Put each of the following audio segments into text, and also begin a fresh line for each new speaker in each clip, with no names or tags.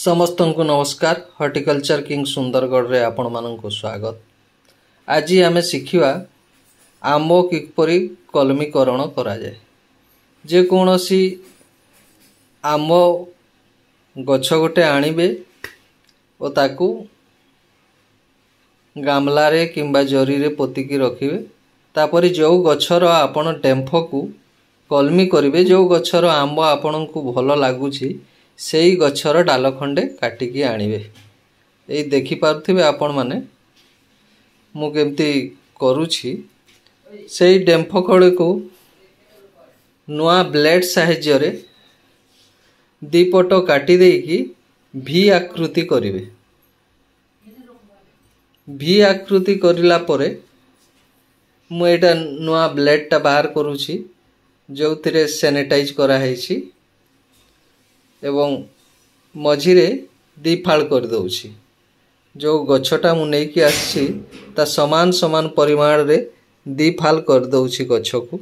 समस्त को नमस्कार। हॉर्टिकल्चर किंग सुंदरगढ़ रे आपण मानक स्वागत। आज आम शिखा आंब किपरि कलमीकरण करा जाए। जे कौनसी आंब गछ गोटे आणिबे ओ ताकू गामला रे किंबा जरी रे पोतिकी रखिबे। तापरि जो गछर आपण डेम्फ को कलमी करिवे, जो गछर आंब आपण को भल लागुछि सेई गछर डाल खंडे काटिकी आनिबे। एई देखि पारुथिबे आपण माने मु केमती करूछि। सेई डेम्फ खड़े को नुआ ब्लेड साहाय्य रे दीपट काटी देकी भी आकृति करिवे। भी आकृति करिला परे मु एटा नुआ ब्लेड टा बाहर करूछि, जोथिरे सैनिटाइज करा हैछि एवं मझिरे दी फाड़ कर दउछि। जो गछटा मु नेकी आछि ता समान समान परिमाण रे दी फाल कर दउछि। गछ को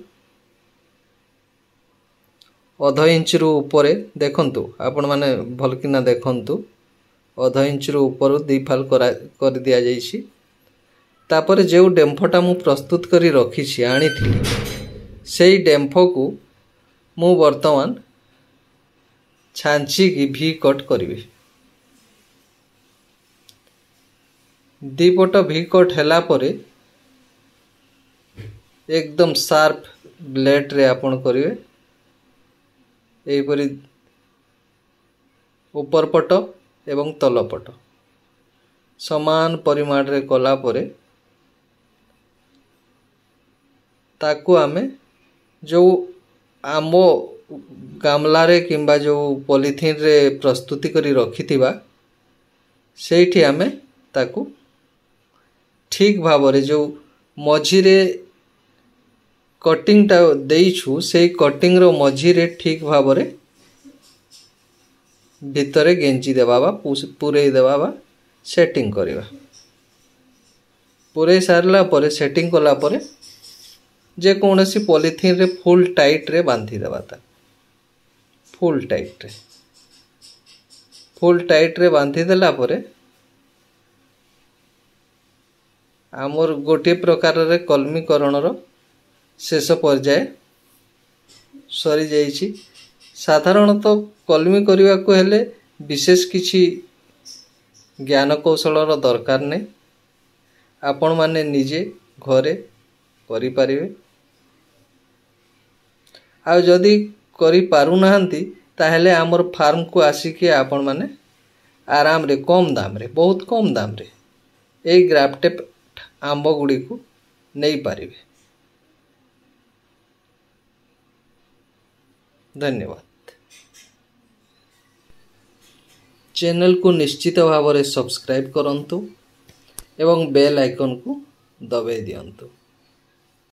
आधा इंच रु ऊपर देखंतु, आपण माने भल किना देखंतु। आधा इंच रु ऊपर दी फाल कर दिया जाइछि। तापरे जे डेम्फटा मु प्रस्तुत करी रखिछि आनिथिली, सेई डेम्फ को मु वर्तमान छांची की भी कट करिवे। दीपट भी कट हैला परे एकदम शार्प ब्लेड रे आपण करिवे। एई परि ऊपर पट एवं तल पट समान परिमाण रे कला परे ताकू आमे जो आंबो गामला रे किंबा जो पॉलिथीन रे प्रस्तुति करी रखिथिबा सेठी आमे ताकू ठीक भावरे जो मझी रे कटिंग टा देइछु सेई कटिंग रो मझी रे ठीक भावरे भितरे गेंजी देबा बा पुरे देबा बा सेटिंग करिवा। पुरे सारला परे सेटिंग कला परे जे कोनसी पॉलिथीन रे फुल टाइट रे बांधी देबा। ता फुल टाइट रे बांधी देला परे आमर गोटे प्रकार रे कलमीकरण रो शेष पर्याय सरी जाइछि। साधारणतः कलमी करिवा को हेले विशेष किछि ज्ञान कौशल रो दरकार नै। आपण माने निजे घरे करि परिवे। आ जदि करि पारु नाहंती ताहेले आमर फार्म को आसिके आपण माने आराम रे कम दाम रे, बहुत कम दाम रे ए ग्राफ्टेड आंब गुडी को नै पारिबे। धन्यवाद। चैनल को निश्चित भाव में सब्सक्राइब करंतु एवं बेल आइकन को दबाई दियंतु।